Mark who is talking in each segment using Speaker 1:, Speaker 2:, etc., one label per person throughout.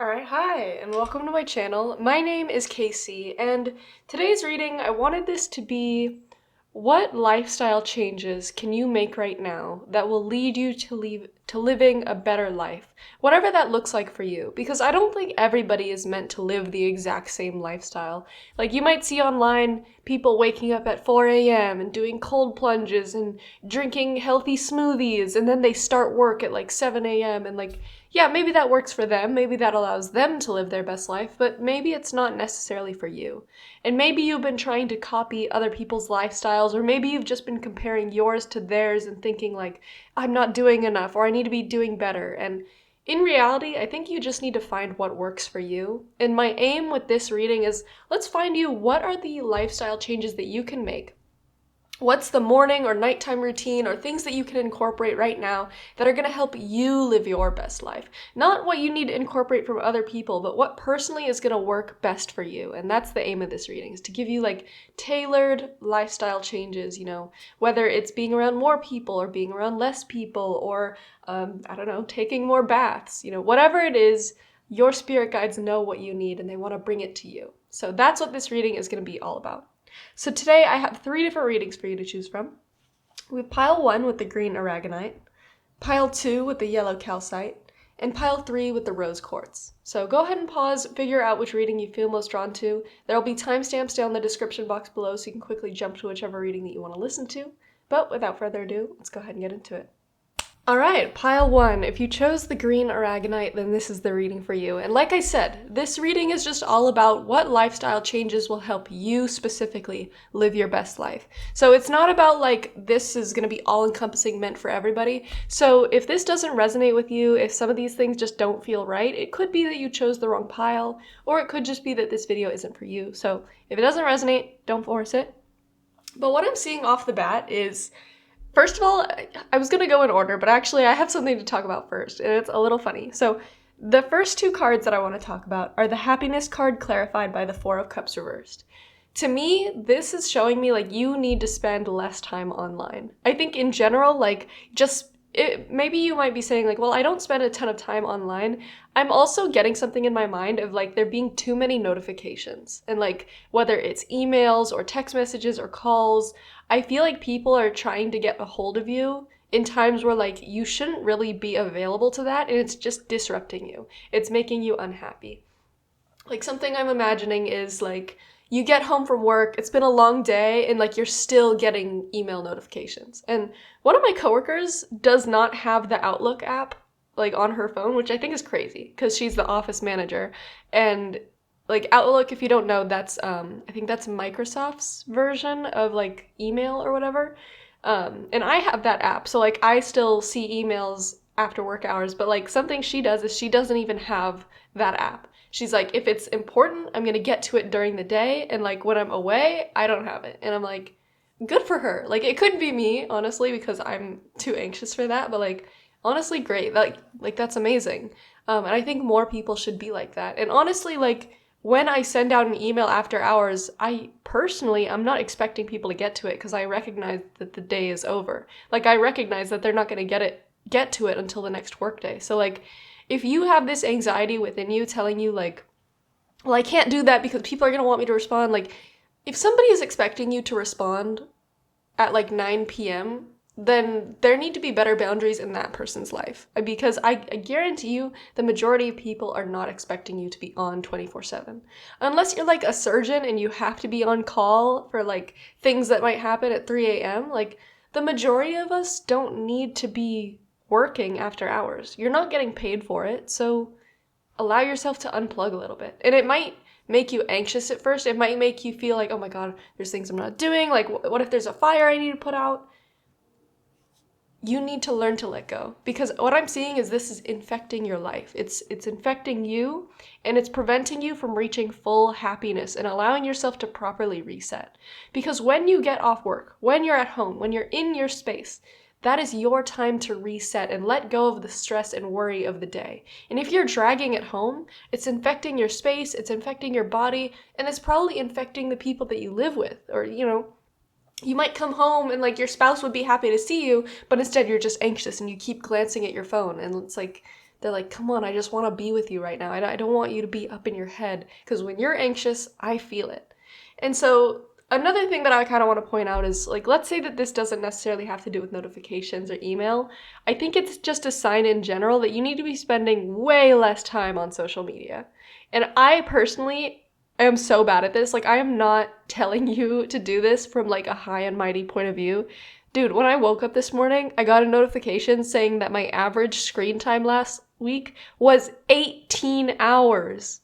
Speaker 1: Alright, hi, and welcome to my channel. My name is Casey, and today's reading, I wanted this to be what lifestyle changes can you make right now that will lead you to living a better life? Whatever that looks like for you, because I don't think everybody is meant to live the exact same lifestyle. Like you might see online people waking up at 4 a.m. and doing cold plunges and drinking healthy smoothies, and then they start work at like 7 a.m. and yeah, maybe that works for them, maybe that allows them to live their best life, but maybe it's not necessarily for you. And maybe you've been trying to copy other people's lifestyles, or maybe you've just been comparing yours to theirs and thinking like, I'm not doing enough, or I need to be doing better. And in reality, I think you just need to find what works for you. And my aim with this reading is, let's find you what are the lifestyle changes that you can make. What's the morning or nighttime routine or things that you can incorporate right now that are going to help you live your best life? Not what you need to incorporate from other people, but what personally is going to work best for you. And that's the aim of this reading, is to give you like tailored lifestyle changes, whether it's being around more people or being around less people or, I don't know, taking more baths, whatever it is, your spirit guides know what you need and they want to bring it to you. So that's what this reading is going to be all about. So today I have 3 different readings for you to choose from. We have pile 1 with the green aragonite, pile 2 with the yellow calcite, and pile 3 with the rose quartz. So go ahead and pause, figure out which reading you feel most drawn to. There'll be timestamps down in the description box below so you can quickly jump to whichever reading that you want to listen to. But without further ado, let's go ahead and get into it. Alright, pile 1. If you chose the green aragonite, then this is the reading for you. And like I said, this reading is just all about what lifestyle changes will help you specifically live your best life. So it's not about like, this is going to be all-encompassing, meant for everybody. So if this doesn't resonate with you, if some of these things just don't feel right, it could be that you chose the wrong pile, or it could just be that this video isn't for you. So if it doesn't resonate, don't force it. But what I'm seeing off the bat is, first of all, I was going to go in order, but actually I have something to talk about first, and it's a little funny. So the first 2 cards that I want to talk about are the happiness card clarified by the 4 of Cups reversed. To me, this is showing me like you need to spend less time online. I think in general, like maybe you might be saying like, well, I don't spend a ton of time online. I'm also getting something in my mind of like there being too many notifications, and like whether it's emails or text messages or calls, I feel like people are trying to get a hold of you in times where like you shouldn't really be available to that, and it's just disrupting you. It's making you unhappy. Like something I'm imagining is like you get home from work, it's been a long day, and like you're still getting email notifications. And one of my coworkers does not have the Outlook app like on her phone, which I think is crazy because she's the office manager. And like Outlook, if you don't know, that's I think that's Microsoft's version of like email or whatever. And I have that app, so like I still see emails after work hours, but like something she does is she doesn't even have that app. She's like, if it's important, I'm gonna get to it during the day, and like when I'm away, I don't have it. And I'm like, good for her. Like it couldn't be me, honestly, because I'm too anxious for that, but like honestly great. Like that's amazing. And I think more people should be like that. And honestly, like when I send out an email after hours, I'm not expecting people to get to it because I recognize that the day is over. Like I recognize that they're not going to get to it until the next workday. So like if you have this anxiety within you telling you like, well, I can't do that because people are going to want me to respond. Like if somebody is expecting you to respond at like 9 p.m., then there need to be better boundaries in that person's life. Because I guarantee you the majority of people are not expecting you to be on 24/7. Unless you're like a surgeon and you have to be on call for like things that might happen at 3 a.m., like the majority of us don't need to be working after hours. You're not getting paid for it, so allow yourself to unplug a little bit. And it might make you anxious at first. It might make you feel like, oh my God, there's things I'm not doing. Like what if there's a fire I need to put out? You need to learn to let go, because what I'm seeing is this is infecting your life. It's infecting you, and it's preventing you from reaching full happiness and allowing yourself to properly reset. Because when you get off work, when you're at home, when you're in your space, that is your time to reset and let go of the stress and worry of the day. And if you're dragging it home, it's infecting your space, it's infecting your body, and it's probably infecting the people that you live with, or you might come home and like your spouse would be happy to see you, but instead you're just anxious and you keep glancing at your phone, and it's like they're like, come on, I just want to be with you right now. I don't want you to be up in your head, because when you're anxious, I feel it. And so another thing that I kind of want to point out is, like, let's say that this doesn't necessarily have to do with notifications or email. I think it's just a sign in general that you need to be spending way less time on social media. And I personally am so bad at this. Like, I am not telling you to do this from like a high and mighty point of view. Dude, when I woke up this morning, I got a notification saying that my average screen time last week was 18 hours.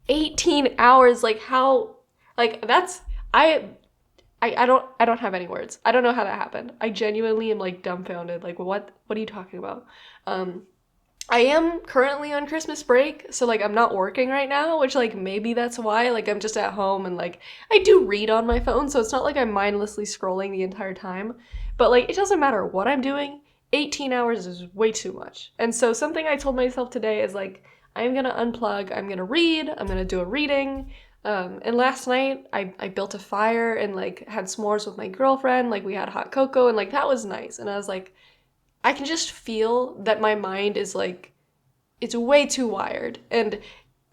Speaker 1: 18 hours, like how, like that's, I don't have any words. I don't know how that happened. I genuinely am like dumbfounded. Like what are you talking about? I am currently on Christmas break, so like I'm not working right now, which like maybe that's why, like I'm just at home and like I do read on my phone, so it's not like I'm mindlessly scrolling the entire time. But like it doesn't matter what I'm doing, 18 hours is way too much. And so something I told myself today is like I'm gonna unplug, I'm gonna read, I'm gonna do a reading. And last night I built a fire and like had s'mores with my girlfriend, like we had hot cocoa and like that was nice. And I was like, I can just feel that my mind is like, it's way too wired. And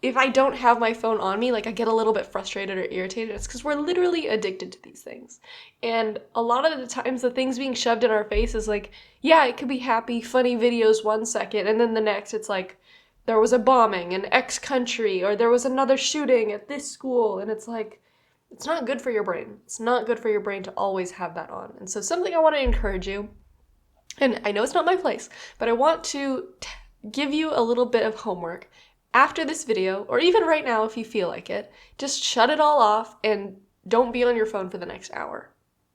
Speaker 1: if I don't have my phone on me, like I get a little bit frustrated or irritated. It's because we're literally addicted to these things. And a lot of the times the things being shoved in our face is like, yeah, it could be happy, funny videos 1 second. And then the next it's like, there was a bombing in X country, or there was another shooting at this school. And it's like, it's not good for your brain. It's not good for your brain to always have that on. And so something I want to encourage you, and I know it's not my place, but I want to give you a little bit of homework. After this video, or even right now if you feel like it, just shut it all off and don't be on your phone for the next hour.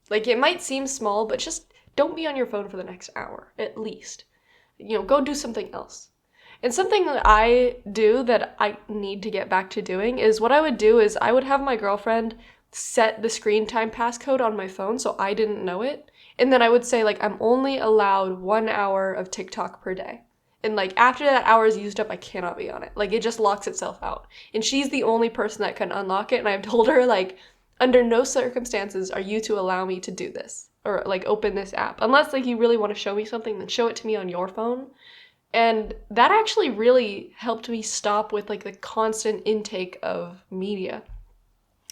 Speaker 1: Like, it might seem small, but just don't be on your phone for the next hour, at least. You know, go do something else. And something that I do that I need to get back to doing is what I would do is I would have my girlfriend set the screen time passcode on my phone so I didn't know it. And then I would say, like, I'm only allowed 1 hour of TikTok per day. And, like, after that hour is used up, I cannot be on it. Like, it just locks itself out. And she's the only person that can unlock it. And I've told her, like, under no circumstances are you to allow me to do this. Or, like, open this app. Unless, like, you really want to show me something, then show it to me on your phone. And that actually really helped me stop with, like, the constant intake of media.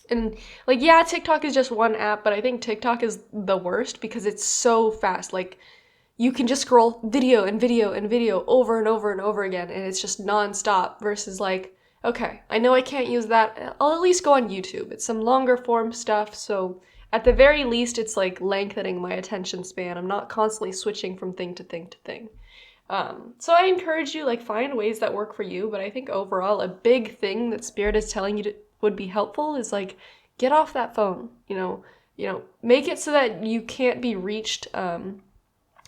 Speaker 1: And, like, yeah, TikTok is just one app, but I think TikTok is the worst because it's so fast. Like, you can just scroll video and video and video over and over and over again, and it's just nonstop versus, like, okay, I know I can't use that. I'll at least go on YouTube. It's some longer form stuff, so at the very least, it's, like, lengthening my attention span. I'm not constantly switching from thing to thing to thing. So I encourage you, like, find ways that work for you, but I think overall a big thing that Spirit is telling you would be helpful is, like, get off that phone, you know, make it so that you can't be reached,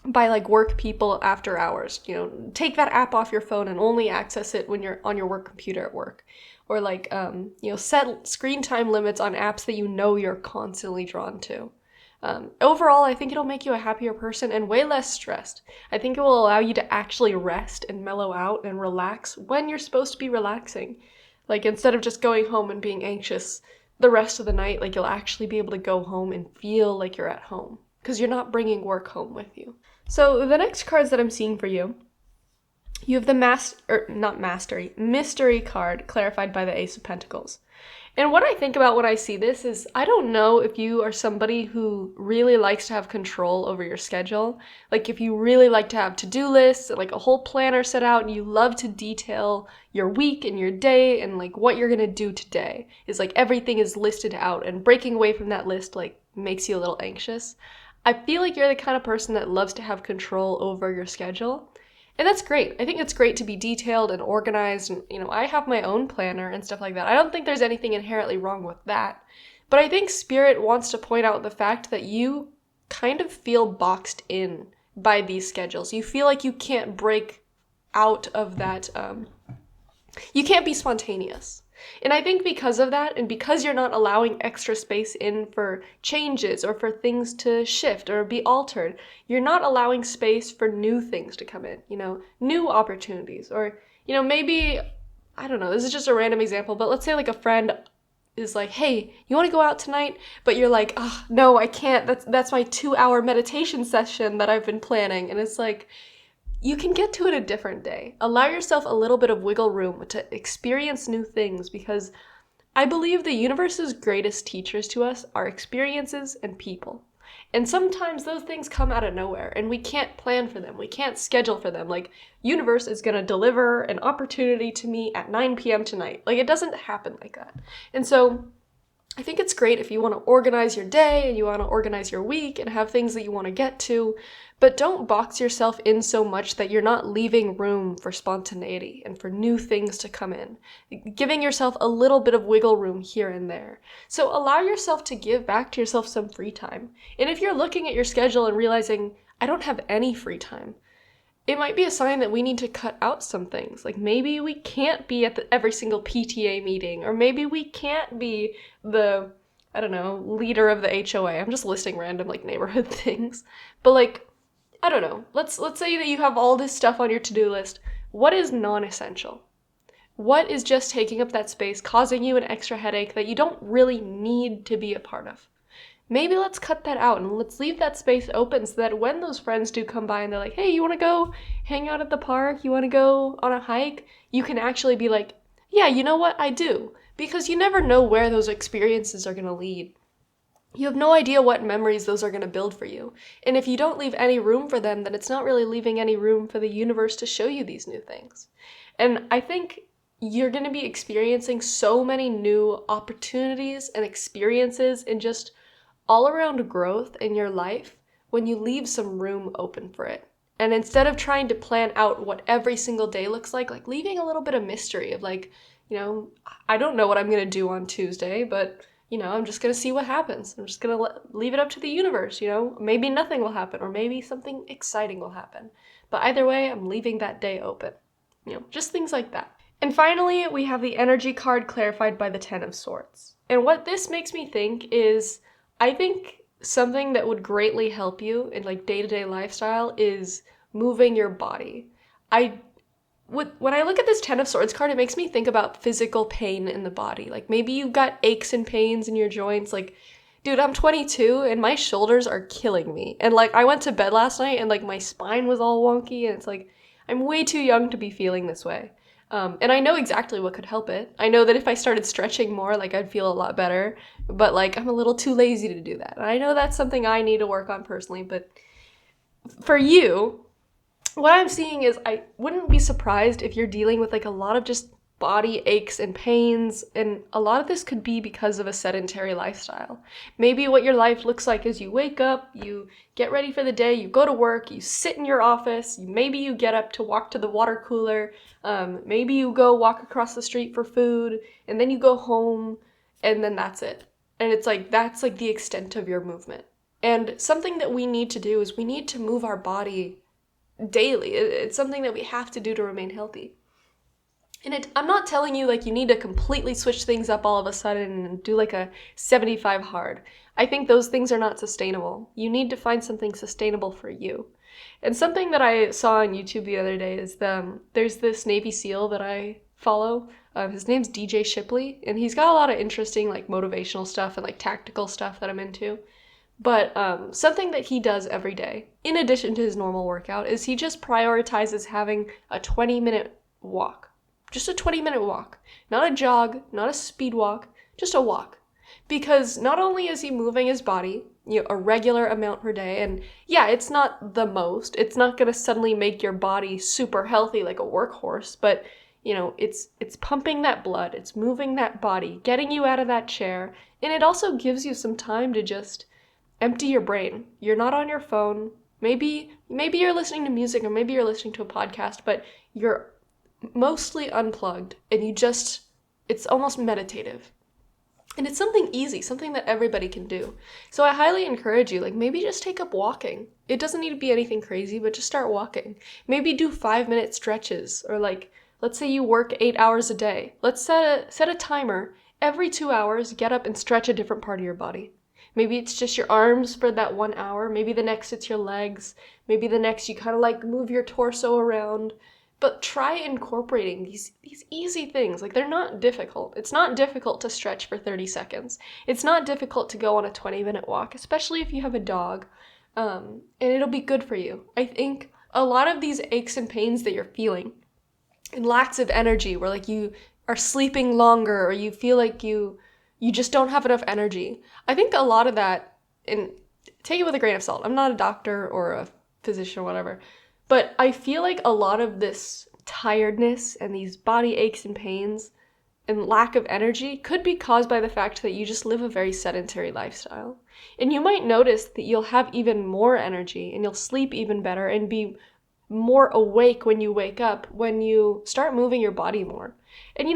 Speaker 1: by, like, work people after hours. You know, take that app off your phone and only access it when you're on your work computer at work. Or, like, you know, set screen time limits on apps that you know you're constantly drawn to. Overall, I think it'll make you a happier person and way less stressed. I think it will allow you to actually rest and mellow out and relax when you're supposed to be relaxing. Like, instead of just going home and being anxious the rest of the night, like, you'll actually be able to go home and feel like you're at home because you're not bringing work home with you. So the next cards that I'm seeing for you, you have the mystery card clarified by the Ace of Pentacles. And what I think about when I see this is, I don't know if you are somebody who really likes to have control over your schedule. Like, if you really like to have to-do lists, like a whole planner set out, and you love to detail your week and your day and, like, what you're gonna do today. Is, like, everything is listed out, and breaking away from that list, like, makes you a little anxious. I feel like you're the kind of person that loves to have control over your schedule. And that's great. I think it's great to be detailed and organized, and, you know, I have my own planner and stuff like that. I don't think there's anything inherently wrong with that. But I think Spirit wants to point out the fact that you kind of feel boxed in by these schedules. You feel like you can't break out of that, you can't be spontaneous. And I think because of that, and because you're not allowing extra space in for changes or for things to shift or be altered, you're not allowing space for new things to come in, you know, new opportunities. Or, you know, maybe, I don't know, this is just a random example, but let's say, like, a friend is like, hey, you want to go out tonight? But you're like, oh, no, I can't. That's my 2-hour meditation session that I've been planning. And it's like, you can get to it a different day. Allow yourself a little bit of wiggle room to experience new things, because I believe the universe's greatest teachers to us are experiences and people. And sometimes those things come out of nowhere and we can't plan for them. We can't schedule for them. Like, universe is going to deliver an opportunity to me at 9 p.m. tonight. Like, it doesn't happen like that. And so I think it's great if you want to organize your day and you want to organize your week and have things that you want to get to, but don't box yourself in so much that you're not leaving room for spontaneity and for new things to come in, giving yourself a little bit of wiggle room here and there. So allow yourself to give back to yourself some free time. And if you're looking at your schedule and realizing, I don't have any free time, it might be a sign that we need to cut out some things. Like, maybe we can't be at every single PTA meeting, or maybe we can't be the, I don't know, leader of the HOA. I'm just listing random, like, neighborhood things. But, like, I don't know. Let's say that you have all this stuff on your to-do list. What is non-essential? What is just taking up that space, causing you an extra headache that you don't really need to be a part of? Maybe let's cut that out and let's leave that space open so that when those friends do come by and they're like, hey, you want to go hang out at the park? You want to go on a hike? You can actually be like, yeah, you know what? I do. Because you never know where those experiences are going to lead. You have no idea what memories those are going to build for you. And if you don't leave any room for them, then it's not really leaving any room for the universe to show you these new things. And I think you're going to be experiencing so many new opportunities and experiences and just all around growth in your life when you leave some room open for it. And instead of trying to plan out what every single day looks like leaving a little bit of mystery of like, you know, I don't know what I'm going to do on Tuesday, but, you know, I'm just going to see what happens. I'm just going to leave it up to the universe, you know. Maybe nothing will happen, or maybe something exciting will happen. But either way, I'm leaving that day open. You know, just things like that. And finally, we have the energy card clarified by the Ten of Swords. And what this makes me think is, I think something that would greatly help you in like day-to-day lifestyle is moving your body. When I look at this Ten of Swords card, it makes me think about physical pain in the body. Like, maybe you've got aches and pains in your joints. Like, dude, I'm 22 and my shoulders are killing me. And like, I went to bed last night and like my spine was all wonky, and it's like, I'm way too young to be feeling this way. And I know exactly what could help it. I know that if I started stretching more, like, I'd feel a lot better, but like, I'm a little too lazy to do that. And I know that's something I need to work on personally, but for you, what I'm seeing is I wouldn't be surprised if you're dealing with like a lot of just body aches and pains, and a lot of this could be because of a sedentary lifestyle. Maybe what your life looks like is you wake up, you get ready for the day, you go to work, you sit in your office, maybe you get up to walk to the water cooler, maybe you go walk across the street for food, and then you go home, and then that's it. And it's like, that's like the extent of your movement. And something that we need to do is we need to move our body daily. It's something that we have to do to remain healthy. And I'm not telling you like you need to completely switch things up all of a sudden and do like a 75 hard. I think those things are not sustainable. You need to find something sustainable for you. And something that I saw on YouTube the other day is there's this Navy SEAL that I follow. His name's DJ Shipley, and he's got a lot of interesting like motivational stuff and like tactical stuff that I'm into. But something that he does every day, in addition to his normal workout, is he just prioritizes having a 20-minute walk. Just a 20-minute walk. Not a jog, not a speed walk, just a walk. Because not only is he moving his body, you know, a regular amount per day, and yeah, it's not the most, it's not going to suddenly make your body super healthy like a workhorse, but, you know, it's pumping that blood, it's moving that body, getting you out of that chair, and it also gives you some time to just empty your brain. You're not on your phone. Maybe you're listening to music, or maybe you're listening to a podcast, but you're mostly unplugged, and it's almost meditative. And it's something easy, something that everybody can do. So I highly encourage you, like, maybe just take up walking. It doesn't need to be anything crazy, but just start walking. Maybe do 5-minute stretches, or like, let's say you work 8 hours a day. Let's set a timer. Every 2 hours, get up and stretch a different part of your body. Maybe it's just your arms for that 1 hour. Maybe the next it's your legs. Maybe the next you kind of like move your torso around. But try incorporating these easy things. Like, they're not difficult. It's not difficult to stretch for 30 seconds. It's not difficult to go on a 20-minute walk, especially if you have a dog. And it'll be good for you. I think a lot of these aches and pains that you're feeling and lacks of energy, where like you are sleeping longer or you feel like you just don't have enough energy. I think a lot of that, and take it with a grain of salt. I'm not a doctor or a physician or whatever, but I feel like a lot of this tiredness and these body aches and pains and lack of energy could be caused by the fact that you just live a very sedentary lifestyle. And you might notice that you'll have even more energy and you'll sleep even better and be more awake when you wake up when you start moving your body more. And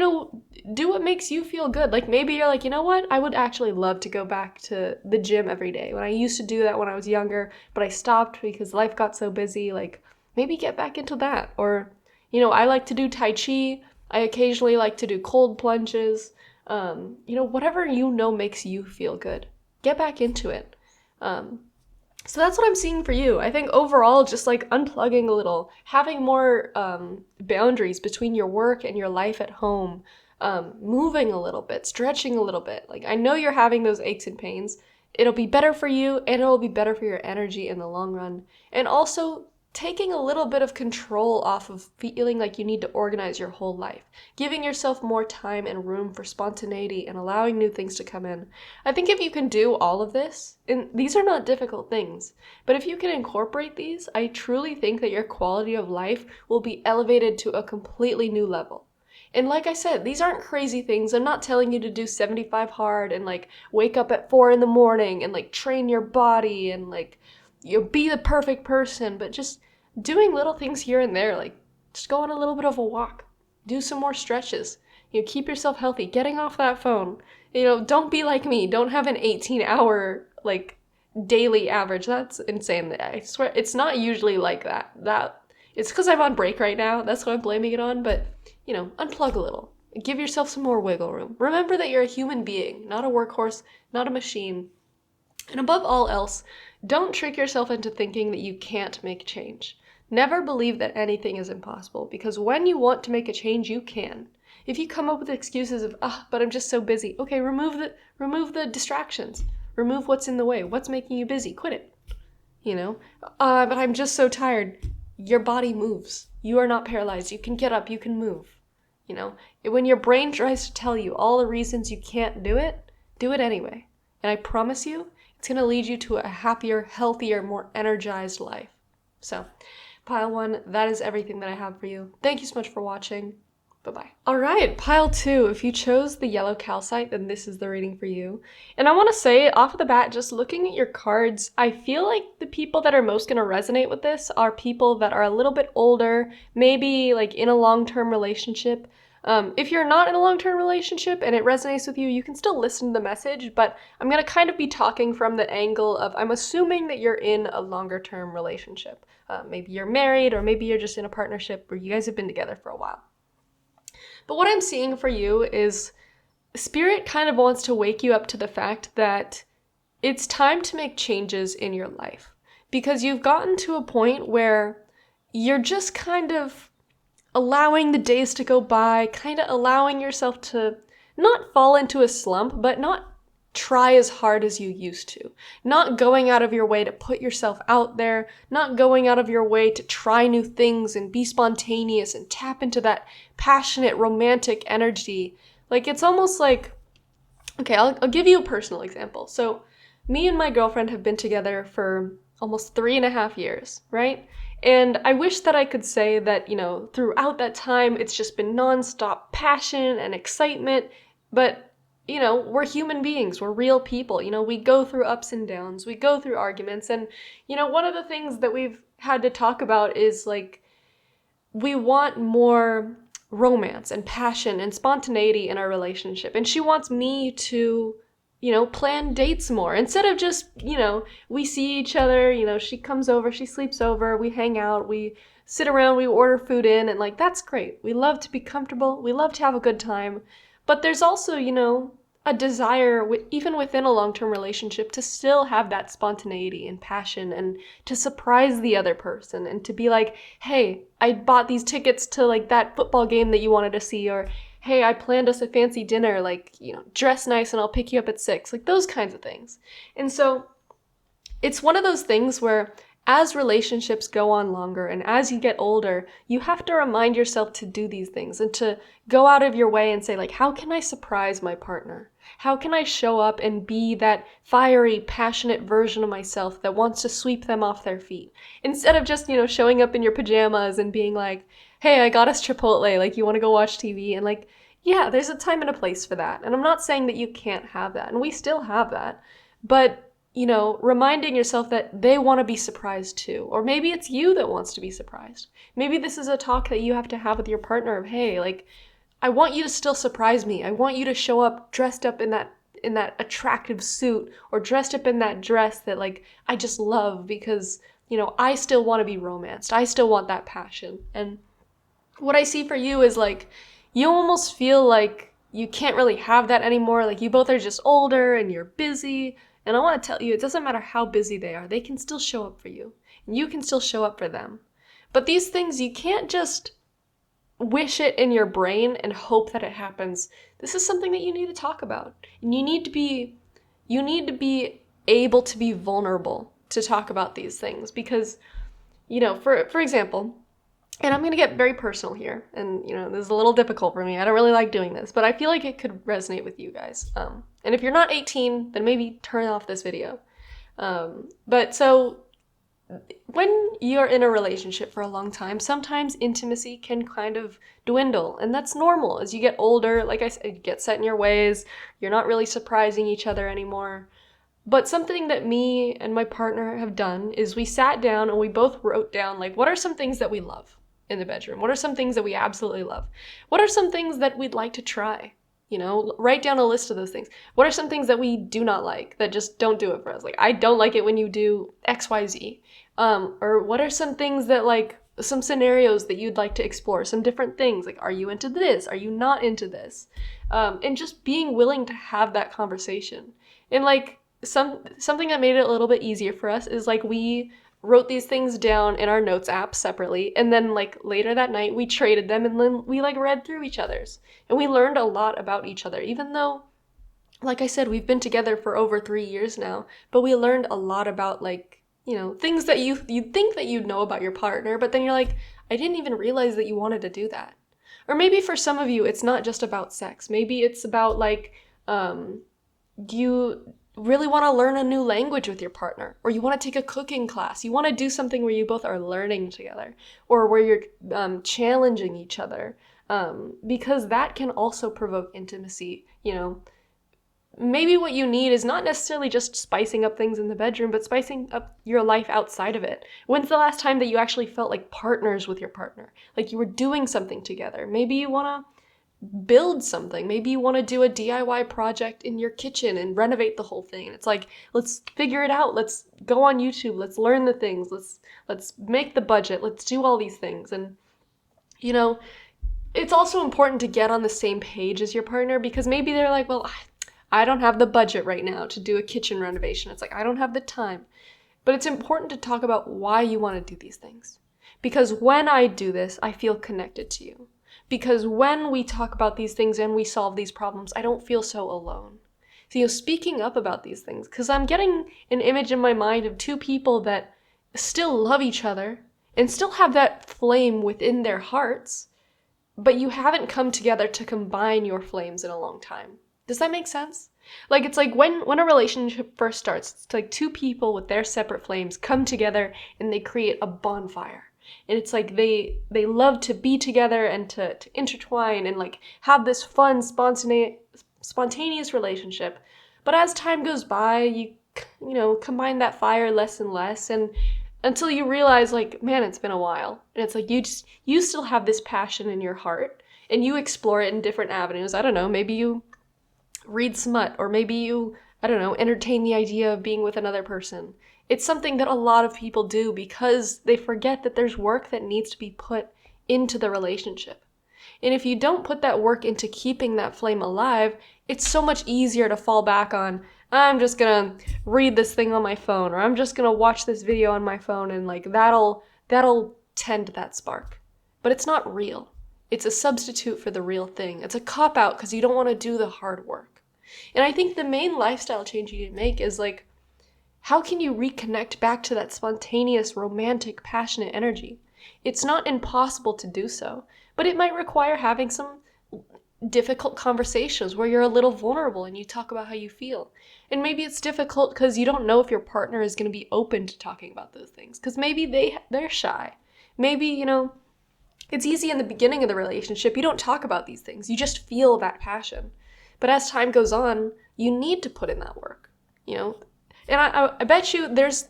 Speaker 1: do what makes you feel good. Like maybe you're like, you know what? I would actually love to go back to the gym every day. When I used to do that when I was younger, but I stopped because life got so busy. Like maybe get back into that. Or, I like to do Tai Chi. I occasionally like to do cold plunges. Whatever makes you feel good. Get back into it. So that's what I'm seeing for you. I think overall, just like unplugging a little, having more boundaries between your work and your life at home, moving a little bit, stretching a little bit. Like I know you're having those aches and pains. It'll be better for you and it'll be better for your energy in the long run. And also taking a little bit of control off of feeling like you need to organize your whole life, giving yourself more time and room for spontaneity and allowing new things to come in. I think if you can do all of this, and these are not difficult things, but if you can incorporate these, I truly think that your quality of life will be elevated to a completely new level. And like I said, these aren't crazy things. I'm not telling you to do 75 hard and like wake up at 4 a.m. and like train your body and like be the perfect person, but just doing little things here and there, like just go on a little bit of a walk, do some more stretches, keep yourself healthy, getting off that phone, don't be like me, don't have an 18-hour like daily average. That's insane. I swear it's not usually like that it's because I'm on break right now, that's what I'm blaming it on. But unplug a little, give yourself some more wiggle room. Remember that you're a human being, not a workhorse, not a machine. And above all else, don't trick yourself into thinking that you can't make change. Never believe that anything is impossible, because when you want to make a change, you can. If you come up with excuses of, but I'm just so busy. Okay, remove the distractions. Remove what's in the way. What's making you busy? Quit it. But I'm just so tired. Your body moves. You are not paralyzed. You can get up. You can move. When your brain tries to tell you all the reasons you can't do it anyway. And I promise you, it's going to lead you to a happier, healthier, more energized life. So, pile 1, that is everything that I have for you. Thank you so much for watching. Bye-bye. All right, pile 2. If you chose the yellow calcite, then this is the reading for you. And I want to say off the bat, just looking at your cards, I feel like the people that are most going to resonate with this are people that are a little bit older, maybe like in a long-term relationship. If you're not in a long-term relationship and it resonates with you, you can still listen to the message, but I'm going to kind of be talking from the angle of I'm assuming that you're in a longer-term relationship. Maybe you're married, or maybe you're just in a partnership where you guys have been together for a while. But what I'm seeing for you is Spirit kind of wants to wake you up to the fact that it's time to make changes in your life, because you've gotten to a point where you're just kind of allowing the days to go by, kind of allowing yourself to not fall into a slump, but not try as hard as you used to. Not going out of your way to put yourself out there, not going out of your way to try new things and be spontaneous and tap into that passionate, romantic energy. Like, it's almost like, okay, I'll give you a personal example. So, me and my girlfriend have been together for almost 3.5 years, right? And I wish that I could say that, throughout that time, it's just been nonstop passion and excitement. But, we're human beings. We're real people. We go through ups and downs. We go through arguments. And, one of the things that we've had to talk about is, like, we want more romance and passion and spontaneity in our relationship. And she wants me to plan dates more. Instead of just, we see each other, she comes over, she sleeps over, we hang out, we sit around, we order food in, and like, that's great. We love to be comfortable. We love to have a good time. But there's also, a desire, even within a long-term relationship, to still have that spontaneity and passion and to surprise the other person and to be like, hey, I bought these tickets to like that football game that you wanted to see, or hey, I planned us a fancy dinner, like, dress nice and I'll pick you up at 6, like those kinds of things. And so it's one of those things where as relationships go on longer and as you get older, you have to remind yourself to do these things and to go out of your way and say, like, how can I surprise my partner? How can I show up and be that fiery, passionate version of myself that wants to sweep them off their feet? Instead of just, showing up in your pajamas and being like, hey, I got us Chipotle, like, you want to go watch TV? And like, yeah, there's a time and a place for that. And I'm not saying that you can't have that, and we still have that. But reminding yourself that they want to be surprised too. Or maybe it's you that wants to be surprised. Maybe this is a talk that you have to have with your partner of, hey, like, I want you to still surprise me. I want you to show up dressed up in that attractive suit, or dressed up in that dress that, like, I just love because, I still want to be romanced. I still want that passion. And what I see for you is, like, you almost feel like you can't really have that anymore. Like, you both are just older and you're busy. And I want to tell you, it doesn't matter how busy they are, they can still show up for you. And you can still show up for them. But these things, you can't just wish it in your brain and hope that it happens. This is something that you need to talk about. And you need to be able to be vulnerable to talk about these things. Because, for example, and I'm going to get very personal here, and, this is a little difficult for me. I don't really like doing this, but I feel like it could resonate with you guys. And if you're not 18, then maybe turn off this video. But so, when you're in a relationship for a long time, sometimes intimacy can kind of dwindle, and that's normal. As you get older, like I said, you get set in your ways, you're not really surprising each other anymore. But something that me and my partner have done is we sat down and we both wrote down, like, what are some things that we love in the bedroom? What are some things that we absolutely love? What are some things that we'd like to try? Write down a list of those things. What are some things that we do not like, that just don't do it for us? Like, I don't like it when you do X, Y, Z. Or what are some things that, like, some scenarios that you'd like to explore, some different things, like, are you into this? Are you not into this? And just being willing to have that conversation. And, like, something that made it a little bit easier for us is, like, we wrote these things down in our notes app separately, and then, like, later that night we traded them, and then we, like, read through each other's, and we learned a lot about each other, even though, like I said, we've been together for over 3 years now. But we learned a lot about, like, things that you think that you'd know about your partner, but then you're like, I didn't even realize that you wanted to do that. Or maybe for some of you, it's not just about sex. Maybe it's about, like, you really want to learn a new language with your partner, or you want to take a cooking class. You want to do something where you both are learning together, or where you're challenging each other, because that can also provoke intimacy. Maybe what you need is not necessarily just spicing up things in the bedroom, but spicing up your life outside of it. When's the last time that you actually felt like partners with your partner? Like you were doing something together? Maybe you want to build something. Maybe you want to do a DIY project in your kitchen and renovate the whole thing. And it's like, let's figure it out. Let's go on YouTube. Let's learn the things. Let's make the budget. Let's do all these things. And, it's also important to get on the same page as your partner, because maybe they're like, well, I don't have the budget right now to do a kitchen renovation. It's like, I don't have the time. But it's important to talk about why you want to do these things. Because when I do this, I feel connected to you. Because when we talk about these things and we solve these problems, I don't feel so alone. So, speaking up about these things, because I'm getting an image in my mind of two people that still love each other and still have that flame within their hearts, but you haven't come together to combine your flames in a long time. Does that make sense? Like, it's like when a relationship first starts, it's like two people with their separate flames come together and they create a bonfire. And it's like they love to be together and to intertwine and, like, have this fun, spontaneous relationship. But as time goes by, you combine that fire less and less, and until you realize, like, man, it's been a while. And it's like you still have this passion in your heart, and you explore it in different avenues. I don't know, maybe you read smut, or maybe you, entertain the idea of being with another person. It's something that a lot of people do because they forget that there's work that needs to be put into the relationship. And if you don't put that work into keeping that flame alive, it's so much easier to fall back on, I'm just gonna read this thing on my phone, or I'm just gonna watch this video on my phone, and, like, that'll tend that spark. But it's not real. It's a substitute for the real thing. It's a cop-out because you don't want to do the hard work. And I think the main lifestyle change you need to make is, like, How can you reconnect back to that spontaneous, romantic, passionate energy? It's not impossible to do so, but it might require having some difficult conversations where you're a little vulnerable and you talk about how you feel. And maybe it's difficult because you don't know if your partner is going to be open to talking about those things, because maybe they're shy. Maybe, it's easy in the beginning of the relationship. You don't talk about these things. You just feel that passion. But as time goes on, you need to put in that work, And I bet you there's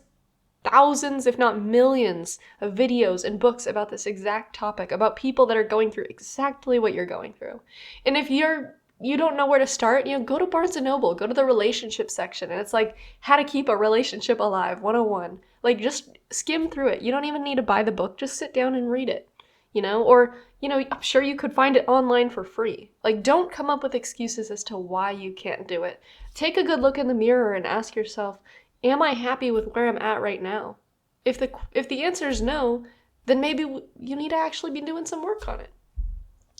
Speaker 1: thousands, if not millions, of videos and books about this exact topic, about people that are going through exactly what you're going through. And if you don't know where to start, go to Barnes & Noble, go to the relationship section, and it's like how to keep a relationship alive 101. Like, just skim through it. You don't even need to buy the book, just sit down and read it. Or I'm sure you could find it online for free. Like, don't come up with excuses as to why you can't do it. Take a good look in the mirror and ask yourself, am I happy with where I'm at right now? If the answer is no, then maybe you need to actually be doing some work on it.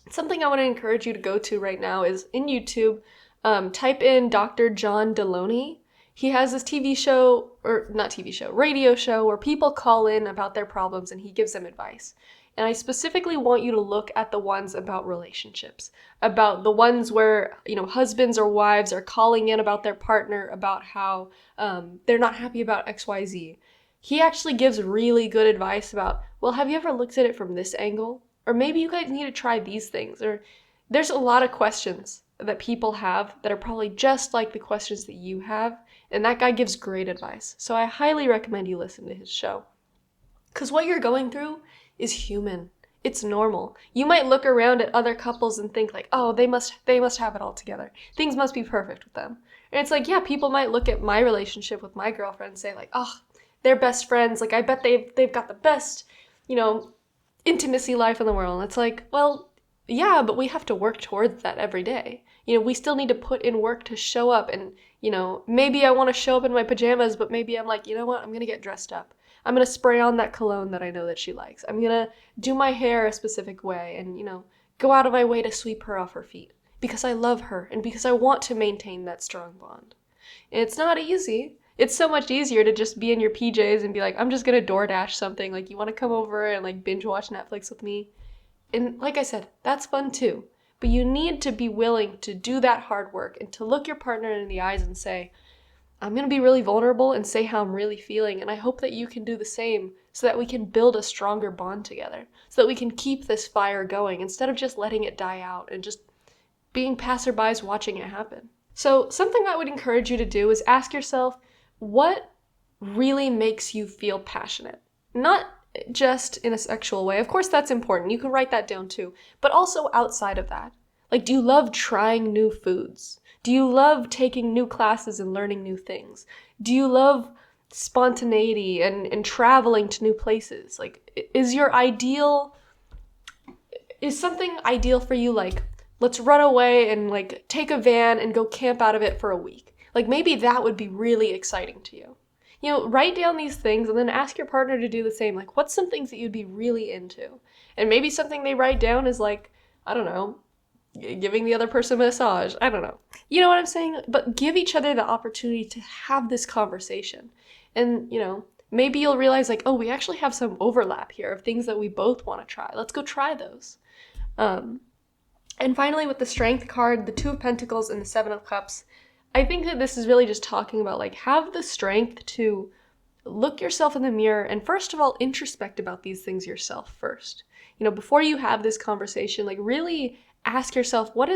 Speaker 1: Something I want to encourage you to go to right now is in YouTube, type in Dr. John Deloney. He has this radio show where people call in about their problems and he gives them advice. And I specifically want you to look at the ones about relationships, about the ones where, husbands or wives are calling in about their partner, about how they're not happy about XYZ. He actually gives really good advice about, well, have you ever looked at it from this angle? Or maybe you guys need to try these things. Or there's a lot of questions that people have that are probably just like the questions that you have. And that guy gives great advice. So I highly recommend you listen to his show. Because what you're going through is human. It's normal. You might look around at other couples and think like, oh, they must have it all together. Things must be perfect with them. And it's like, yeah, people might look at my relationship with my girlfriend and say like, oh, they're best friends. Like, I bet they've got the best, intimacy life in the world. And it's like, well, yeah, but we have to work towards that every day. We still need to put in work to show up. And, maybe I want to show up in my pajamas, but maybe I'm like, you know what? I'm going to get dressed up. I'm going to spray on that cologne that I know that she likes. I'm going to do my hair a specific way and, go out of my way to sweep her off her feet because I love her and because I want to maintain that strong bond. And it's not easy. It's so much easier to just be in your PJs and be like, I'm just going to DoorDash something. Like, you want to come over and like binge watch Netflix with me? And like I said, that's fun too. But you need to be willing to do that hard work and to look your partner in the eyes and say, I'm going to be really vulnerable and say how I'm really feeling, and I hope that you can do the same so that we can build a stronger bond together, so that we can keep this fire going instead of just letting it die out and just being passerbys watching it happen. So something I would encourage you to do is ask yourself, what really makes you feel passionate? Not just in a sexual way. Of course, that's important. You can write that down too. But also outside of that. Like, do you love trying new foods? Do you love taking new classes and learning new things? Do you love spontaneity and traveling to new places? Like, is something ideal for you? Like, let's run away and like take a van and go camp out of it for a week. Like, maybe that would be really exciting to you. Write down these things and then ask your partner to do the same. Like, what's some things that you'd be really into? And maybe something they write down is like, I don't know, giving the other person a massage. I don't know. You know what I'm saying? But give each other the opportunity to have this conversation. And, maybe you'll realize like, oh, we actually have some overlap here of things that we both want to try. Let's go try those. And finally, with the Strength card, the Two of Pentacles and the Seven of Cups, I think that this is really just talking about like, have the strength to look yourself in the mirror and first of all, introspect about these things yourself first. Before you have this conversation, like really ask yourself, what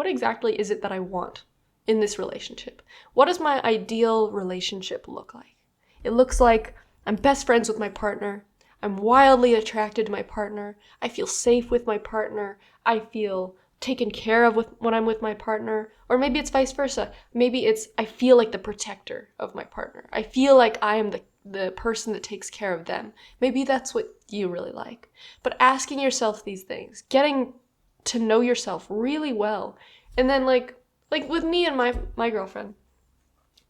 Speaker 1: exactly is it that I want in this relationship? What does my ideal relationship look like? It looks like I'm best friends with my partner. I'm wildly attracted to my partner. I feel safe with my partner. I feel taken care of when I'm with my partner. Or maybe it's vice versa. Maybe it's I feel like the protector of my partner. I feel like I am the person that takes care of them. Maybe that's what you really like. But asking yourself these things, getting to know yourself really well. And then like with me and my girlfriend,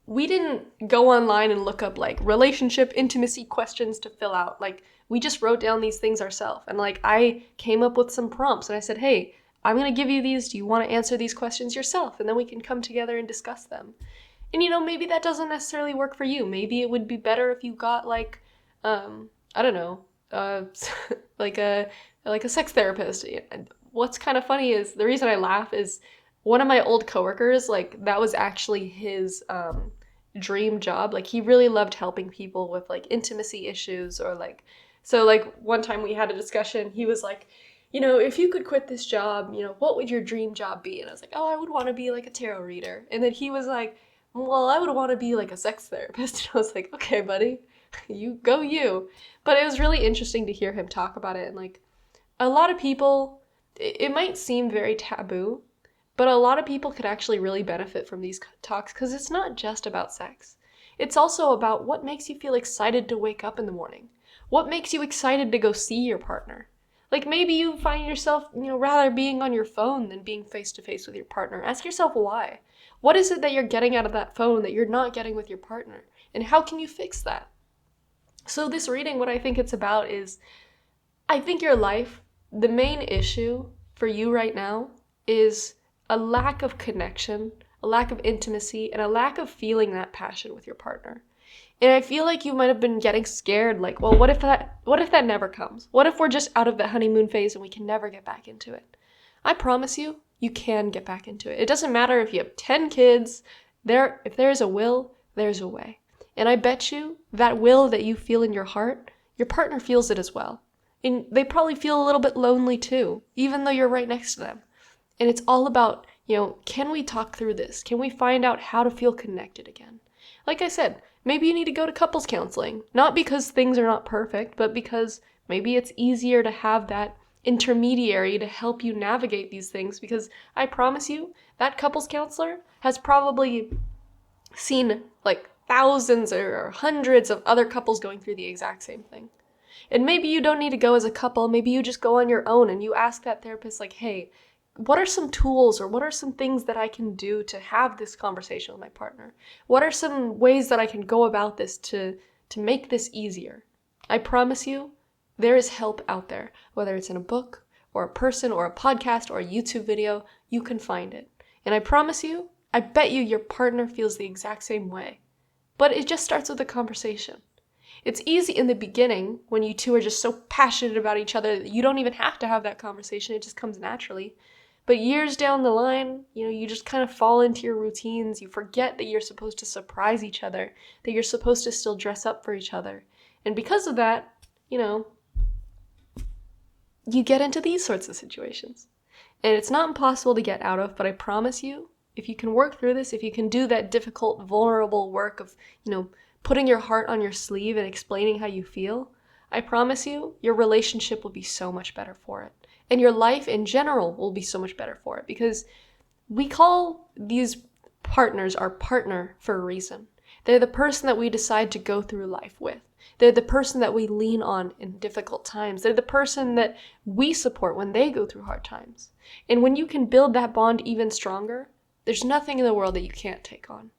Speaker 1: we didn't go online and look up like relationship intimacy questions to fill out. Like, we just wrote down these things ourselves. And like, I came up with some prompts and I said, hey, I'm going to give you these. Do you want to answer these questions yourself? And then we can come together and discuss them. And maybe that doesn't necessarily work for you. Maybe it would be better if you got like, I don't know, like a sex therapist. And what's kind of funny is the reason I laugh is one of my old coworkers, like that was actually his dream job. Like he really loved helping people with like intimacy issues or like, so like one time we had a discussion, he was like, if you could quit this job, what would your dream job be? And I was like, oh, I would want to be like a tarot reader. And then he was like, well, I would want to be like a sex therapist. And I was like, okay, buddy, you go you. But it was really interesting to hear him talk about it. And like a lot of people, it might seem very taboo, but a lot of people could actually really benefit from these talks because it's not just about sex. It's also about what makes you feel excited to wake up in the morning. What makes you excited to go see your partner? Like maybe you find yourself, rather being on your phone than being face to face with your partner. Ask yourself why. What is it that you're getting out of that phone that you're not getting with your partner? And how can you fix that? So this reading, what I think it's about is, I think your life, the main issue for you right now is a lack of connection, a lack of intimacy, and a lack of feeling that passion with your partner. And I feel like you might have been getting scared, like, well, what if that never comes? What if we're just out of the honeymoon phase and we can never get back into it? I promise you, you can get back into it. It doesn't matter if you have 10 kids, if there's a will, there's a way. And I bet you that will that you feel in your heart, your partner feels it as well. And they probably feel a little bit lonely too, even though you're right next to them. And it's all about, can we talk through this? Can we find out how to feel connected again? Like I said, maybe you need to go to couples counseling. Not because things are not perfect, but because maybe it's easier to have that intermediary to help you navigate these things. Because I promise you, that couples counselor has probably seen like thousands or hundreds of other couples going through the exact same thing. And maybe you don't need to go as a couple. Maybe you just go on your own and you ask that therapist, like, hey, what are some tools or what are some things that I can do to have this conversation with my partner? What are some ways that I can go about this to make this easier? I promise you, there is help out there. Whether it's in a book or a person or a podcast or a YouTube video, you can find it. And I promise you, I bet you your partner feels the exact same way. But it just starts with a conversation. It's easy in the beginning when you two are just so passionate about each other that you don't even have to have that conversation. It just comes naturally. But years down the line, you just kind of fall into your routines. You forget that you're supposed to surprise each other, that you're supposed to still dress up for each other. And because of that, you get into these sorts of situations. And it's not impossible to get out of, but I promise you, if you can work through this, if you can do that difficult, vulnerable work of, putting your heart on your sleeve and explaining how you feel, I promise you, your relationship will be so much better for it. And your life in general will be so much better for it, because we call these partners our partner for a reason. They're the person that we decide to go through life with. They're the person that we lean on in difficult times. They're the person that we support when they go through hard times. And when you can build that bond even stronger, there's nothing in the world that you can't take on.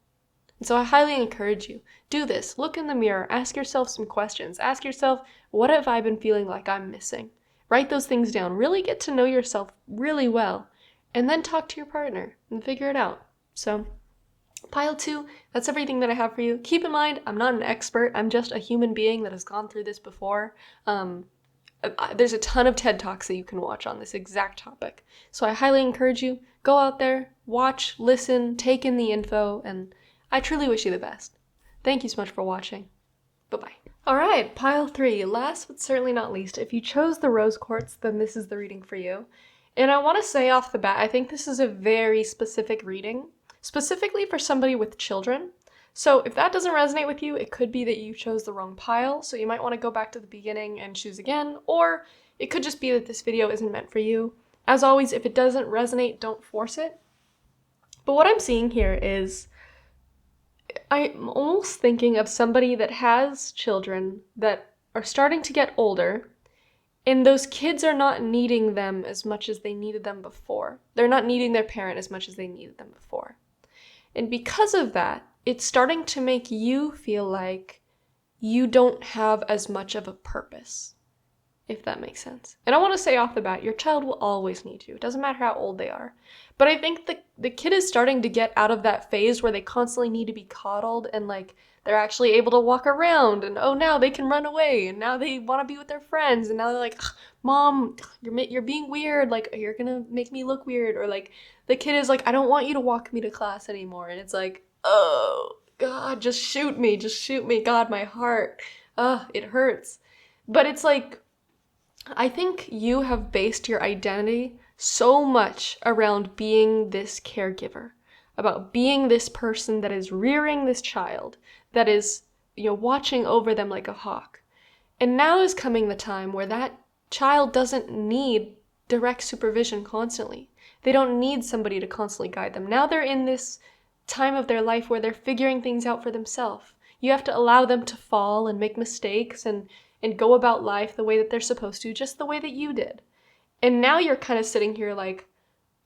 Speaker 1: And so I highly encourage you, do this. Look in the mirror. Ask yourself some questions. Ask yourself, what have I been feeling like I'm missing? Write those things down. Really get to know yourself really well. And then talk to your partner and figure it out. So, pile 2, that's everything that I have for you. Keep in mind, I'm not an expert. I'm just a human being that has gone through this before. There's a ton of TED Talks that you can watch on this exact topic. So I highly encourage you, go out there, watch, listen, take in the info, and I truly wish you the best. Thank you so much for watching. Bye-bye. Alright, pile 3. Last but certainly not least, if you chose the rose quartz, then this is the reading for you. And I want to say off the bat, I think this is a very specific reading, specifically for somebody with children. So if that doesn't resonate with you, it could be that you chose the wrong pile, so you might want to go back to the beginning and choose again, or it could just be that this video isn't meant for you. As always, if it doesn't resonate, don't force it. But what I'm seeing here is, I'm almost thinking of somebody that has children that are starting to get older, and those kids are not needing them as much as they needed them before. They're not needing their parent as much as they needed them before. And because of that, it's starting to make you feel like you don't have as much of a purpose. if that makes sense. And I want to say off the bat, your child will always need you. It doesn't matter how old they are. But I think the kid is starting to get out of that phase where they constantly need to be coddled and like they're actually able to walk around and oh now they can run away and now they want to be with their friends and now they're like, Mom, you're being weird, like you're gonna make me look weird, or like the kid is like, I don't want you to walk me to class anymore, and it's like, oh God, just shoot me, God, my heart, it hurts. But it's like, I think you have based your identity so much around being this caregiver, about being this person that is rearing this child, that is, watching over them like a hawk. And now is coming the time where that child doesn't need direct supervision constantly. They don't need somebody to constantly guide them. Now they're in this time of their life where they're figuring things out for themselves. You have to allow them to fall and make mistakes and go about life the way that they're supposed to, just the way that you did. And now you're kind of sitting here like,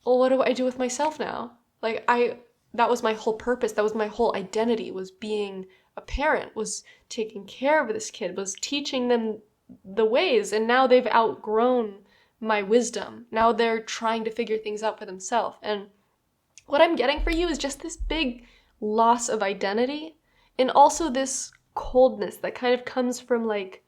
Speaker 1: well, what do I do with myself now? Like, that was my whole purpose. That was my whole identity, was being a parent, was taking care of this kid, was teaching them the ways. And now they've outgrown my wisdom. Now they're trying to figure things out for themselves. And what I'm getting for you is just this big loss of identity, and also this coldness that kind of comes from like,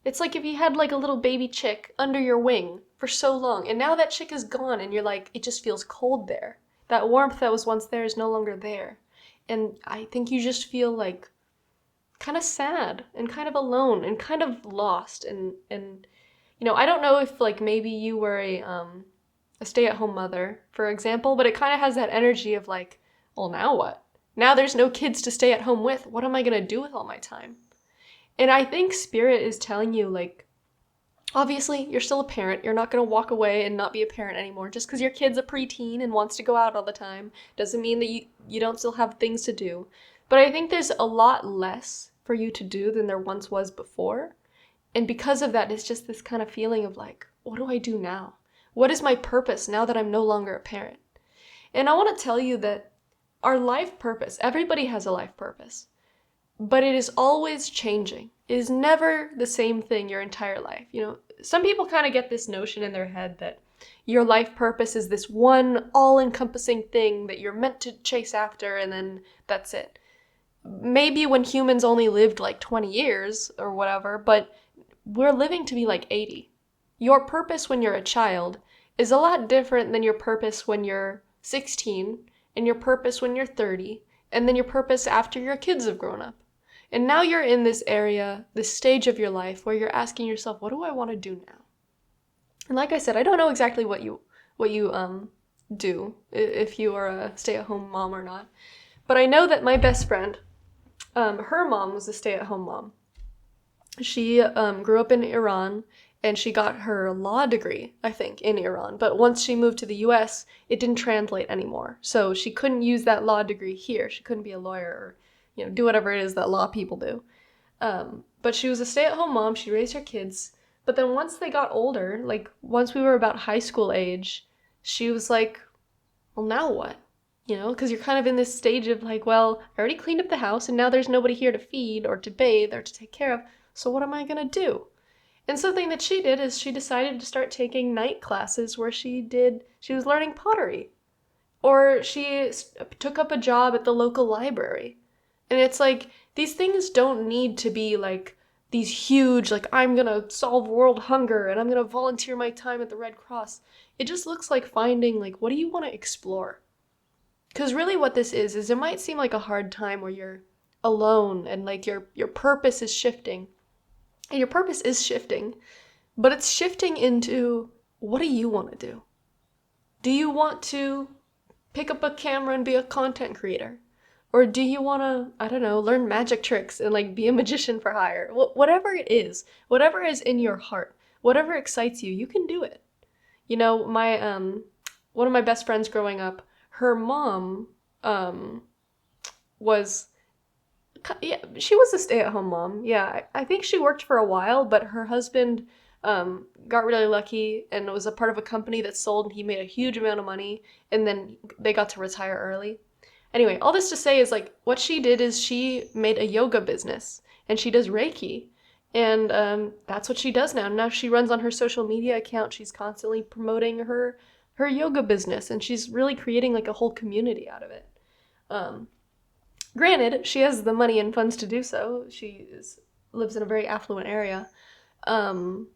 Speaker 1: it's like if you had like a little baby chick under your wing for so long, and now that chick is gone, and you're like, it just feels cold there. That warmth that was once there is no longer there. And I think you just feel like kind of sad and kind of alone and kind of lost. And I don't know if like maybe you were a stay-at-home mother, for example, but it kind of has that energy of like, well, now what? Now there's no kids to stay at home with. What am I going to do with all my time? And I think Spirit is telling you, like, obviously, you're still a parent. You're not going to walk away and not be a parent anymore. Just because your kid's a preteen and wants to go out all the time doesn't mean that you don't still have things to do. But I think there's a lot less for you to do than there once was before. And because of that, it's just this kind of feeling of like, what do I do now? What is my purpose now that I'm no longer a parent? And I want to tell you that our life purpose, everybody has a life purpose. But it is always changing. It is never the same thing your entire life. Some people kind of get this notion in their head that your life purpose is this one all-encompassing thing that you're meant to chase after, and then that's it. Maybe when humans only lived like 20 years or whatever, but we're living to be like 80. Your purpose when you're a child is a lot different than your purpose when you're 16, and your purpose when you're 30, and then your purpose after your kids have grown up. And now you're in this area, this stage of your life where you're asking yourself, what do I want to do now? And like I said, I don't know exactly what you do, if you are a stay-at-home mom or not. But I know that my best friend, her mom was a stay-at-home mom. She grew up in Iran, and she got her law degree, I think, in Iran. But once she moved to the US, it didn't translate anymore. So she couldn't use that law degree here. She couldn't be a lawyer or do whatever it is that law people do. But she was a stay-at-home mom. She raised her kids. But then once they got older, like once we were about high school age, she was like, well, now what? Because you're kind of in this stage of like, well, I already cleaned up the house and now there's nobody here to feed or to bathe or to take care of. So what am I going to do? And something that she did is she decided to start taking night classes where she was learning pottery. Or she took up a job at the local library. And it's like, these things don't need to be like these huge, like, I'm gonna solve world hunger and I'm gonna volunteer my time at the Red Cross. It just looks like finding, like, what do you want to explore? Because really what this is it might seem like a hard time where you're alone and like your purpose is shifting. And your purpose is shifting, but it's shifting into, what do you want to do? Do you want to pick up a camera and be a content creator? Or do you want to, I don't know, learn magic tricks and like be a magician for hire? Whatever it is, whatever is in your heart, whatever excites you, you can do it. My one of my best friends growing up, her mom she was a stay-at-home mom. Yeah, I think she worked for a while, but her husband got really lucky and was a part of a company that sold, and he made a huge amount of money, and then they got to retire early. Anyway, all this to say is like what she did is she made a yoga business and she does Reiki. And that's what she does now. Now she runs on her social media account. She's constantly promoting her yoga business, and she's really creating like a whole community out of it. Um, Granted, she has the money and funds to do so. Lives in a very affluent area. Um,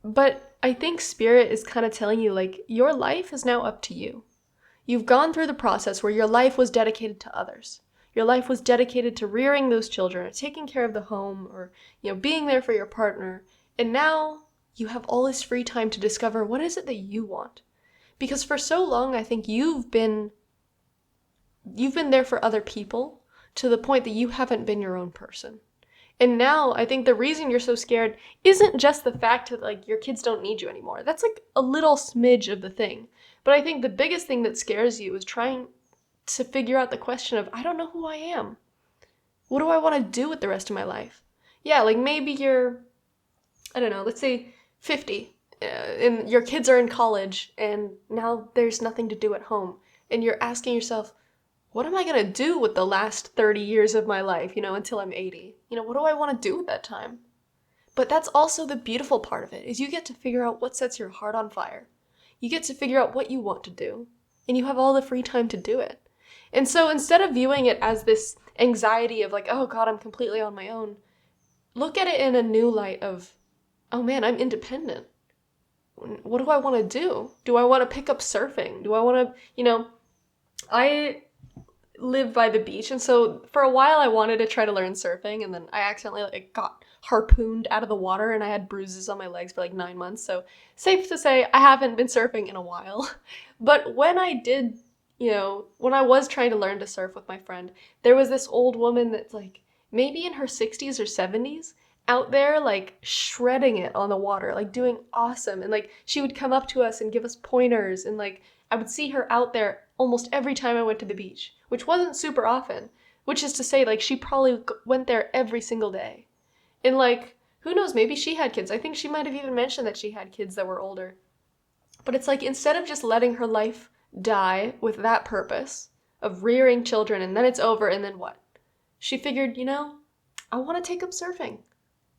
Speaker 1: but I think Spirit is kind of telling you, like, your life is now up to you. You've gone through the process where your life was dedicated to others. Your life was dedicated to rearing those children, or taking care of the home, or, being there for your partner. And now you have all this free time to discover what is it that you want. Because for so long, I think you've been there for other people to the point that you haven't been your own person. And now I think the reason you're so scared isn't just the fact that like your kids don't need you anymore. That's like a little smidge of the thing. But I think the biggest thing that scares you is trying to figure out the question of, I don't know who I am. What do I want to do with the rest of my life? Yeah, like maybe you're, I don't know, let's say 50, and your kids are in college and now there's nothing to do at home. And you're asking yourself, what am I going to do with the last 30 years of my life, until I'm 80? What do I want to do with that time? But that's also the beautiful part of it, is you get to figure out what sets your heart on fire. You get to figure out what you want to do, and you have all the free time to do it. And so instead of viewing it as this anxiety of like, oh God, I'm completely on my own, look at it in a new light of, oh man, I'm independent. What do I want to do? Do I want to pick up surfing? Do I want to, I live by the beach, and so for a while I wanted to try to learn surfing, and then I accidentally got harpooned out of the water and I had bruises on my legs for like 9 months, so safe to say I haven't been surfing in a while. But when I did, when I was trying to learn to surf with my friend, there was this old woman that's like maybe in her 60s or 70s out there like shredding it on the water, like doing awesome, and like she would come up to us and give us pointers, and like I would see her out there almost every time I went to the beach, which wasn't super often, which is to say, like, she probably went there every single day. And, like, who knows, maybe she had kids. I think she might have even mentioned that she had kids that were older. But it's like, instead of just letting her life die with that purpose of rearing children and then it's over and then what? She figured, I want to take up surfing.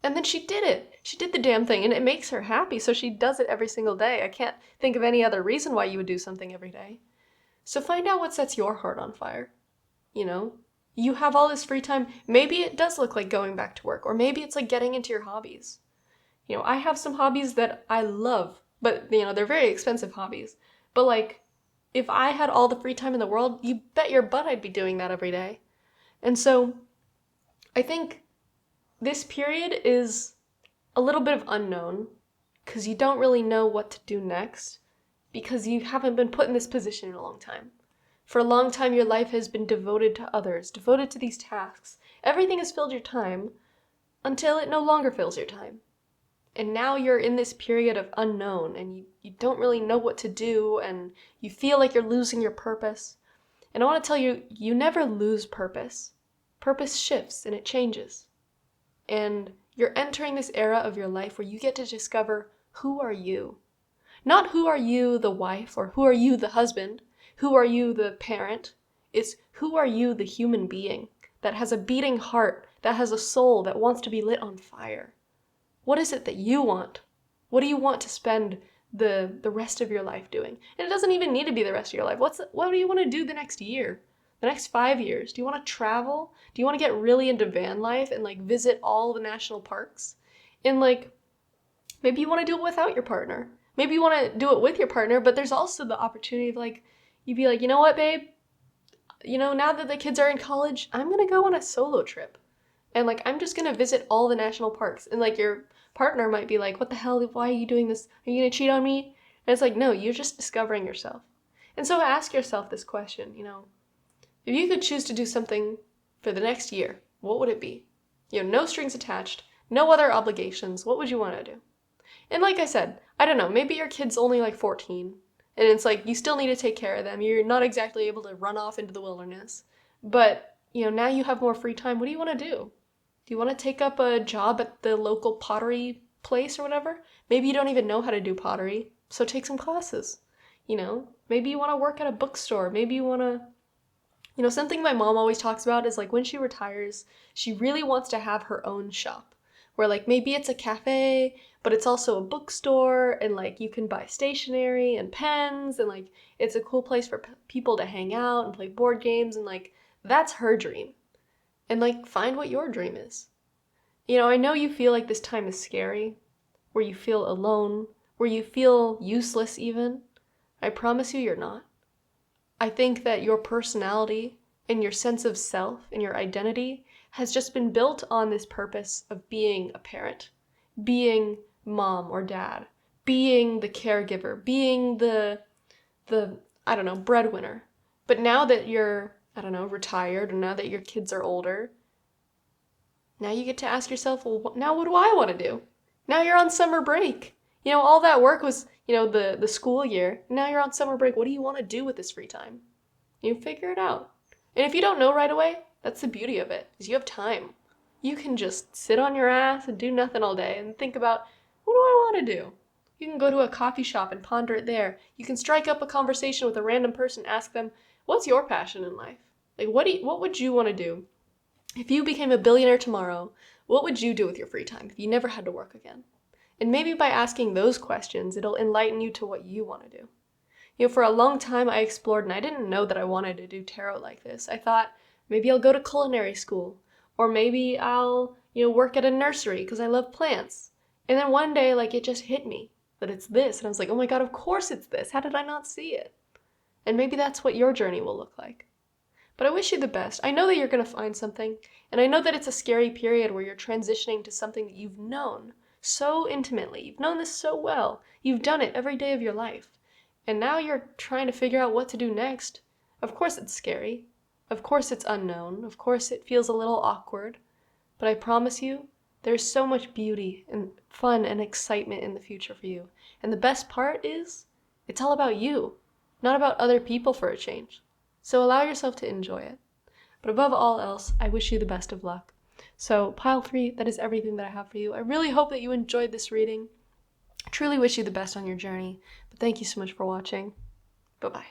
Speaker 1: And then she did it. She did the damn thing, and it makes her happy, so she does it every single day. I can't think of any other reason why you would do something every day. So find out what sets your heart on fire. You have all this free time. Maybe it does look like going back to work, or maybe it's like getting into your hobbies. I have some hobbies that I love, but they're very expensive hobbies. But like, if I had all the free time in the world, you bet your butt I'd be doing that every day. And so I think this period is a little bit of unknown, because you don't really know what to do next, because you haven't been put in this position in a long time. For a long time, your life has been devoted to others, devoted to these tasks. Everything has filled your time until it no longer fills your time. And now you're in this period of unknown, and you don't really know what to do, and you feel like you're losing your purpose. And I want to tell you, you never lose purpose. Purpose shifts and it changes. And you're entering this era of your life where you get to discover, who are you? Not who are you the wife, or who are you the husband, who are you the parent. It's who are you the human being that has a beating heart, that has a soul that wants to be lit on fire. What is it that you want? What do you want to spend the rest of your life doing? And it doesn't even need to be the rest of your life. What do you want to do the next year? The next 5 years? Do you want to travel? Do you want to get really into van life and like visit all the national parks? And like, maybe you want to do it without your partner. Maybe you want to do it with your partner, but there's also the opportunity of like, you'd be like, you know what, babe? Now that the kids are in college, I'm going to go on a solo trip. And like, I'm just going to visit all the national parks. And like, your partner might be like, what the hell? Why are you doing this? Are you going to cheat on me? And it's like, no, you're just discovering yourself. And so ask yourself this question, if you could choose to do something for the next year, what would it be? No strings attached, no other obligations. What would you want to do? And like I said, I don't know, maybe your kid's only like 14, and it's like you still need to take care of them. You're not exactly able to run off into the wilderness. But, now you have more free time. What do you want to do? Do you want to take up a job at the local pottery place or whatever? Maybe you don't even know how to do pottery, so take some classes. Maybe you want to work at a bookstore. Maybe you want to, something my mom always talks about is like when she retires, she really wants to have her own shop where like maybe it's a cafe, but it's also a bookstore, and like you can buy stationery and pens, and like it's a cool place for people to hang out and play board games, and like that's her dream. And like find what your dream is. I know you feel like this time is scary, where you feel alone, where you feel useless even. I promise you you're not. I think that your personality and your sense of self and your identity has just been built on this purpose of being a parent, being mom or dad, being the caregiver, being the I don't know, breadwinner. But now that you're, I don't know, retired, or now that your kids are older, now you get to ask yourself, well, now what do I want to do? Now you're on summer break. All that work was, the school year. Now you're on summer break. What do you want to do with this free time? You figure it out. And if you don't know right away, that's the beauty of it, is you have time. You can just sit on your ass and do nothing all day and think about, what do I want to do? You can go to a coffee shop and ponder it there. You can strike up a conversation with a random person, ask them, what's your passion in life? Like, what would you want to do? If you became a billionaire tomorrow, what would you do with your free time if you never had to work again? And maybe by asking those questions, it'll enlighten you to what you want to do. For a long time I explored, and I didn't know that I wanted to do tarot like this. I thought, maybe I'll go to culinary school, or maybe I'll, work at a nursery because I love plants. And then one day, like, it just hit me that it's this, and I was like, oh my God, of course it's this. How did I not see it? And maybe that's what your journey will look like. But I wish you the best. I know that you're going to find something, and I know that it's a scary period where you're transitioning to something that you've known so intimately. You've known this so well. You've done it every day of your life. And now you're trying to figure out what to do next. Of course it's scary. Of course it's unknown. Of course it feels a little awkward. But I promise you, there's so much beauty and fun and excitement in the future for you. And the best part is, it's all about you, not about other people for a change. So allow yourself to enjoy it. But above all else, I wish you the best of luck. So pile 3, that is everything that I have for you. I really hope that you enjoyed this reading. I truly wish you the best on your journey. But thank you so much for watching. Bye-bye.